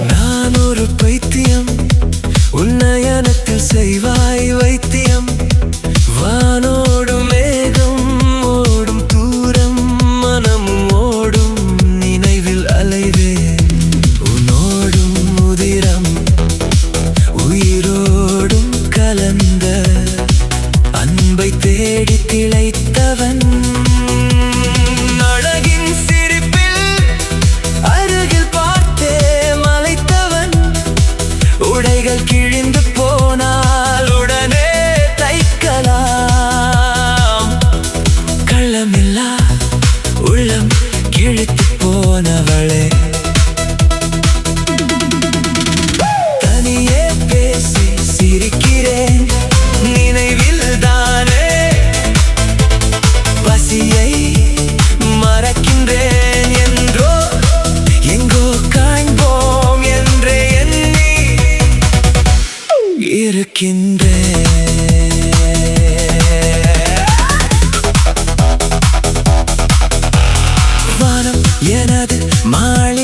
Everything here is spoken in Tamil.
நான் ஒரு பைத்தியம், உன்னயனத்தில் செய்வாய் வைத்தியம். வானோடும் மேகம் ஓடும் தூரம், மனமும் ஓடும் நினைவில் அலைவேன். உன்னோடும் உதிரம் உயிரோடும் கலந்த அன்பை தேடி திளைத்தவன். அழகின் சிரிப்பில் அருகில் பார்த்தே மலைத்தவன். உடைகள் கிழிந்து போனால் உடனே தைக்கலாம். கள்ளமில்லா உள்ளம் கிழித்து போனவளே, தனியே பேசி சிரிக்கிறேன் நினைவில் தானே. பசியை மறக்கின்றேன் என்றோ எங்கோ காண்போம் என்றே எண்ணி இருக்கின்றேன். வானம் எனது மாலை